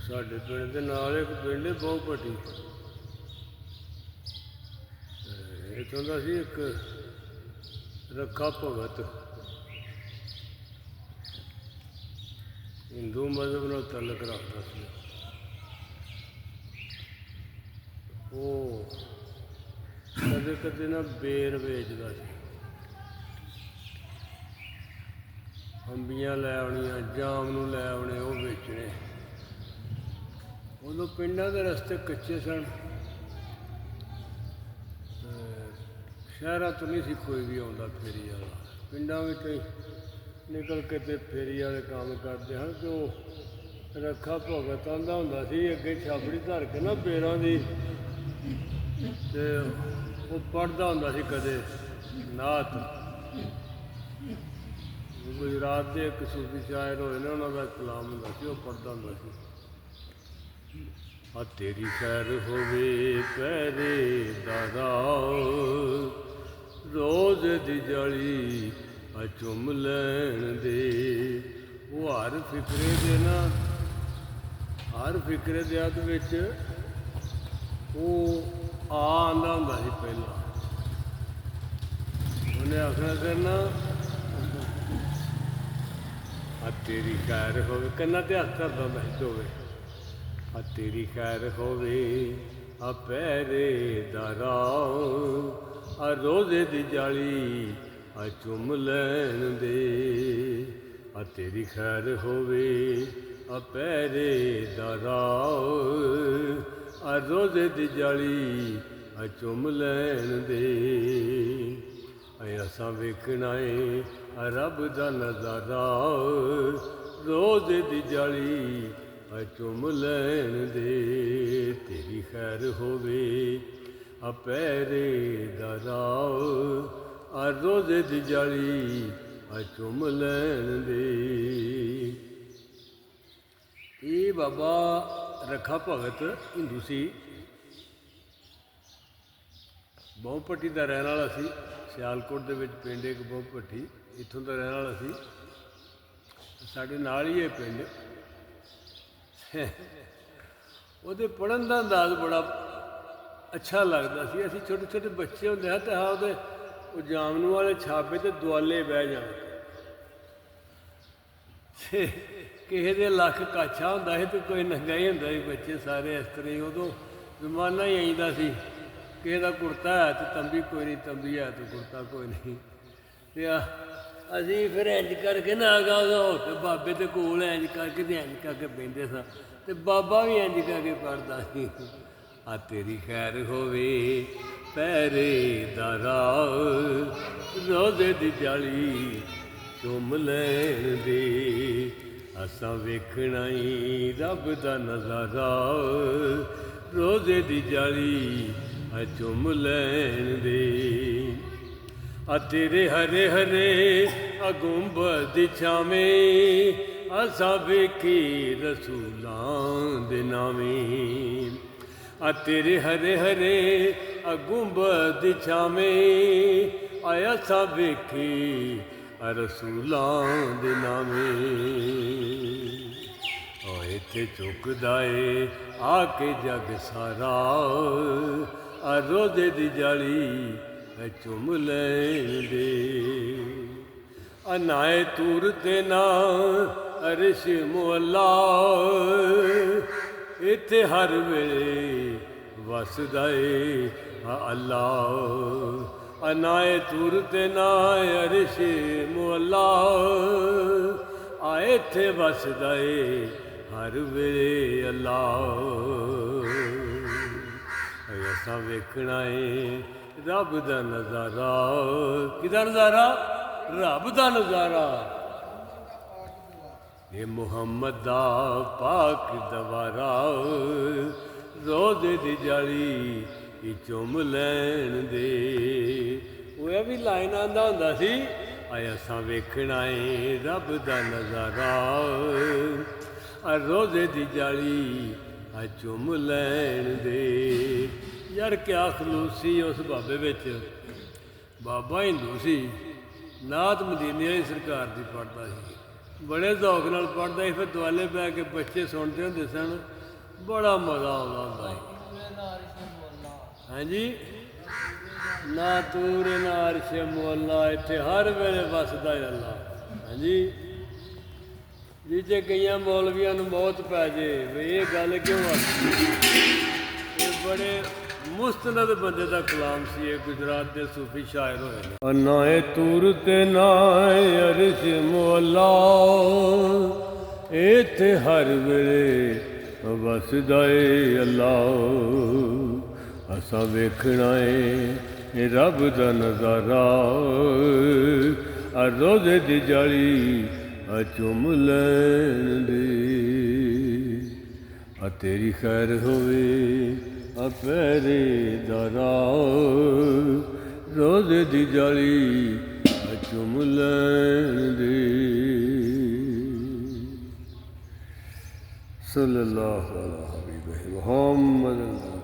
ਸਾਡੇ ਪਿੰਡ ਦੇ ਨਾਲ ਇੱਕ ਪਿੰਡ ਹੈ ਬਹੁ ਭੱਟੀ। ਇੱਥੋਂ ਦਾ ਸੀ ਇੱਕ ਰੱਖਾ ਭਗਤ, ਹਿੰਦੂ ਮਜ਼ਹਬ ਨਾਲ ਤਾਲੁਕ ਰੱਖਦਾ ਸੀ। ਉਹ ਕਦੇ ਕਦੇ ਨਾ ਬੇਰ ਵੇਚਦਾ ਸੀ, ਅੰਬੀਆਂ ਲੈ ਆਉਣੀਆਂ, ਜਾਮ ਨੂੰ ਲੈ ਆਉਣੇ, ਉਹ ਵੇਚਣੇ। ਉਦੋਂ ਪਿੰਡਾਂ ਦੇ ਰਸਤੇ ਕੱਚੇ ਸਨ, ਸ਼ਹਿਰਾਂ ਤੋਂ ਨਹੀਂ ਸੀ ਕੋਈ ਵੀ ਆਉਂਦਾ ਫੇਰੀ ਵਾਲਾ। ਪਿੰਡਾਂ ਵਿੱਚ ਨਿਕਲ ਕੇ ਤੇ ਫੇਰੀ ਵਾਲੇ ਕੰਮ ਕਰਦੇ ਹਨ। ਅਤੇ ਉਹ ਰੱਖਾ ਭਗਤ ਆਉਂਦਾ ਹੁੰਦਾ ਸੀ, ਅੱਗੇ ਛਾਬੜੀ ਧਰ ਕੇ ਨਾ ਬੇਰਾਂ ਦੀ, ਅਤੇ ਉਹ ਪੜ੍ਹਦਾ ਹੁੰਦਾ ਸੀ ਕਦੇ ਨਾਤ। ਗੁਜਰਾਤ ਦੇ ਇੱਕ ਸੂਫੀ ਸ਼ਾਇਰ ਹੋਏ ਨੇ, ਉਹਨਾਂ ਦਾ ਕਲਾਮ ਹੁੰਦਾ ਸੀ, ਉਹ ਪੜ੍ਹਦਾ ਹੁੰਦਾ ਸੀ। ਆ ਤੇਰੀ ਖੈਰ ਹੋਵੇ ਪਹਿਰੇਦਾਰਾ, ਰੋਜ਼ ਦੀ ਜਾਲੀ ਆ ਚੁੰਮ ਲੈਣ ਦੇ। ਉਹ ਹਰ ਫਿਕਰੇ ਦੇ ਨਾ, ਹਰ ਫਿਕਰੇ ਦੇ ਅੱਧ ਵਿੱਚ ਉਹ ਆਉਂਦਾ ਹੁੰਦਾ ਸੀ। ਪਹਿਲਾਂ ਉਹਨੇ ਆਖਣਾ ਕਰਨਾ, ਆ ਤੇਰੀ ਖੈਰ ਹੋਵੇ, ਕੰਨਾਂ ਤੇ ਹੱਥ ਧਰਦਾ ਹੁੰਦਾ ਸੀ ਹੋਵੇ। ਆ ਤੇਰੀ ਖੈਰ ਹੋਵੇ ਆ ਪਹਿਰੇਦਾਰਾ, ਆ ਰੋਜ਼ੇ ਦੀ ਜਾਲੀ ਆ ਚੁੰਮ ਲੈਣ ਦੇ। ਆ ਤੇਰੀ ਖੈਰ ਹੋਵੇ ਆ ਪਹਿਰੇਦਾਰਾ, ਆ ਰੋਜ਼ੇ ਦੀ ਜਾਲੀ ਆ ਚੁੰਮ ਲੈਣ ਦੇ। ਅਸਾਂ ਵੇਖਣਾ ਏ ਆ ਰੱਬ ਦਾ ਨਜ਼ਾਰਾ, ਰੋਜ਼ੇ ਦੀ ਜਾਲੀ ਆ ਚੁੰਮ ਲੈਣ ਦੇ। ਤੇਰੀ ਖੈਰ ਹੋਵੇ ਆ ਪਹਿਰੇਦਾਰਾ, ਆ ਰੋਜ਼ੇ ਦੀ ਜਾਲੀ ਆ ਚੁੰਮ ਲੈਣ ਦੇ। ਇਹ ਬਾਬਾ ਰੱਖਾ ਭਗਤ ਹਿੰਦੂ ਸੀ, ਬਹੁ ਭੱਟੀ ਦਾ ਰਹਿਣ ਵਾਲਾ ਸੀ। ਸਿਆਲਕੋਟ ਦੇ ਵਿੱਚ ਪਿੰਡ ਇੱਕ ਬਹੁ ਭੱਟੀ, ਇੱਥੋਂ ਦਾ ਰਹਿਣ ਵਾਲਾ ਸੀ। ਸਾਡੇ ਨਾਲ ਹੀ ਇਹ ਪਿੰਡ। ਉਹਦੇ ਪੜ੍ਹਨ ਦਾ ਅੰਦਾਜ਼ ਬੜਾ ਅੱਛਾ ਲੱਗਦਾ ਸੀ। ਅਸੀਂ ਛੋਟੇ ਛੋਟੇ ਬੱਚੇ ਹੁੰਦੇ ਹਾਂ ਤਾਂ ਉਹਦੇ ਉਹ ਜਾਮਨੂ ਵਾਲੇ ਛਾਪੇ ਤੇ ਦੁਆਲੇ ਬਹਿ ਜਾਣ। ਕਿਸੇ ਦੇ ਲੱਖ ਕਾਛਾ ਹੁੰਦਾ ਸੀ ਤੇ ਕੋਈ ਨੰਗਾ ਹੀ ਹੁੰਦਾ ਸੀ, ਬੱਚੇ ਸਾਰੇ ਇਸ ਤਰ੍ਹਾਂ ਹੀ। ਉਦੋਂ ਜ਼ਮਾਨਾ ਹੀ ਆਈਦਾ ਸੀ, ਕਿਸੇ ਦਾ ਕੁੜਤਾ ਹੈ ਤੇ ਤੰਬੀ ਕੋਈ ਨਹੀਂ, ਤੰਬੀ ਹੈ ਤੇ ਕੁੜਤਾ ਕੋਈ ਨਹੀਂ। ਅਤੇ ਅਸੀਂ ਫਿਰ ਇੰਝ ਕਰਕੇ ਨਾ ਆਗਾ ਹੋ ਕੇ ਬਾਬੇ ਦੇ ਕੋਲ ਇੰਝ ਕਰਕੇ ਤੇ ਇੰਝ ਕਰਕੇ ਬਹਿੰਦੇ ਸਾਂ, ਅਤੇ ਬਾਬਾ ਵੀ ਇੰਝ ਕਰਕੇ ਪੜ੍ਹਦਾ ਸੀ। ਆ ਤੇਰੀ ਖੈਰ ਹੋਵੇ ਪਹਿਰੇਦਾਰਾ, ਰੋਜ਼ੇ ਦੀ ਜਾਲੀ ਚੁੰਮ ਲੈਣ ਦੇ। ਅਸਾਂ ਵੇਖਣਾ ਈ ਰੱਬ ਦਾ ਨਜ਼ਾਰਾ, ਰੋਜ਼ੇ ਦੀ ਜਾਲੀ ਆ ਚੁੰਮ ਲੈਣ ਦੇ। ਆ ਤੇਰੇ ਹਰੇ ਹਰੇ ਆ ਗੁੰਬਦ ਦੀ ਛਾਵੇਂ, ਅਸਾਂ ਵੇਖੀ ਰਸੂਲਾਂ ਦੇ ਨਾਵੇਂ। ਆ ਤੇਰੇ ਹਰੇ ਹਰੇ ਆ ਗੁੰਬਦ ਦੀ ਛਾਵੇਂ, ਆਇਆ ਅਸਾਂ ਵੇਖੀ ਆ ਰਸੂਲਾਂ ਦੇ ਨਾਵੇਂ। ਓ ਇੱਥੇ ਝੁਕਦਾ ਏ ਆ ਕੇ ਜਗ ਸਾਰਾ, ਆ ਰੋਜ਼ੇ ਦੀ ਜਾਲੀ ਆ ਚੁੰਮ ਲੈਣ ਦੇ। ਆ ਨਾਏ ਤੂਰ ਤੇ ਨਾ ਅਰਸ਼ ਮੁਅੱਲਾ, ਇੱਥੇ ਹਰ ਵੇਲੇ ਵਸਦਾ ਏ ਆ ਅੱਲਾ। ਆ ਨਾਏ ਤੂਰ ਤੇ ਨਾ ਅਰਸ਼ ਮੁਅੱਲਾ, ਆ ਇੱਥੇ ਵਸਦਾ ਏ ਹਰ ਵੇਲੇ ਅੱਲਾ। ਅਸਾਂ ਵੇਖਣਾ ਏ ਰੱਬ ਦਾ ਨਜ਼ਾਰਾ। ਕਿਹਦਾ ਨਜ਼ਾਰਾ? ਰੱਬ ਦਾ ਨਜ਼ਾਰਾ। ਇਹ ਮੁਹੰਮਦ ਦਾ ਪਾਕ ਦਵਾਰਾ, ਰੋਜ਼ੇ ਦੀ ਜਾਲੀ ਇਹ ਚੁੰਮ ਲੈਣ ਦੇ। ਉਹ ਇਹ ਵੀ ਲਾਈਨ ਆਉਂਦਾ ਹੁੰਦਾ ਸੀ, ਆਏ ਅਸਾਂ ਵੇਖਣਾ ਏ ਰੱਬ ਦਾ ਨਜ਼ਾਰਾ, ਆ ਰੋਜ਼ੇ ਦੀ ਜਾਲੀ ਆ ਚੁੰਮ ਲੈਣ ਦੇ। ਯਾਰ ਕਿਆ ਖਲੂਸ ਸੀ ਉਸ ਬਾਬੇ ਵਿੱਚ। ਬਾਬਾ ਹਿੰਦੂ ਸੀ, ਨਾਤ ਮਦੀਨੇ ਵਾਲੀ ਸਰਕਾਰ ਦੀ ਪੜ੍ਹਦਾ ਸੀ। ਬੜੇ ਜ਼ੌਕ ਨਾਲ ਪੜ੍ਹਦਾ ਸੀ। ਫਿਰ ਦੁਆਲੇ ਬੈ ਕੇ ਬੱਚੇ ਸੁਣਦੇ ਹੁੰਦੇ ਸਨ, ਬੜਾ ਮਜ਼ਾ ਆਉਂਦਾ ਹੁੰਦਾ ਸੀ। ਹਾਂਜੀ, ਨਾ ਤੂਰ ਨਾ ਅਰਸ਼ ਮੁਅੱਲਾ, ਇੱਥੇ ਹਰ ਵੇਲੇ ਵਸਦਾ ਹੈ ਅੱਲਾ। ਹਾਂਜੀ, ਜਿੱਥੇ ਕਈਆਂ ਮੌਲਵੀਆਂ ਨੂੰ ਮੌਤ ਪੈ ਜੇ ਵੀ ਇਹ ਗੱਲ ਕਿਉਂ ਆਖੀ। ਇਹ ਬੜੇ ਮੁਸਤਨਦ ਬੰਦੇ ਦਾ ਕਲਾਮ ਸੀ। ਇਹ ਗੁਜਰਾਤ ਦੇ ਸੂਫੀ ਸ਼ਾਇਰ ਹੋਏ ਨੇ। ਨਾ ਏ ਤੂਰ ਤੇ ਨਾ ਏ ਅਰਸ਼ ਮੁਅੱਲਾ, ਇੱਥੇ ਹਰ ਵੇਲੇ ਵਸਦਾ ਏ ਅੱਲਾ। ਅਸਾਂ ਵੇਖਣਾ ਏ ਰੱਬ ਦਾ ਨਜ਼ਾਰਾ, ਰੋਜ਼ੇ ਦੀ ਜਾਲੀ ਚੁੰਮ ਲੈਣ ਦੇ। ਤੇਰੀ ਖੈਰ ਹੋਵੇ ਪਹਿਰੇਦਾਰਾ, ਰੋਜ਼ੇ ਦੀ ਜਾਲੀ ਚੁੰਮ ਲੈਣ ਦੇ। ਸੱਲੱਲਾਹੁ ਅਲਾ ਹਬੀਬਿhi ਮੁਹੰਮਦ।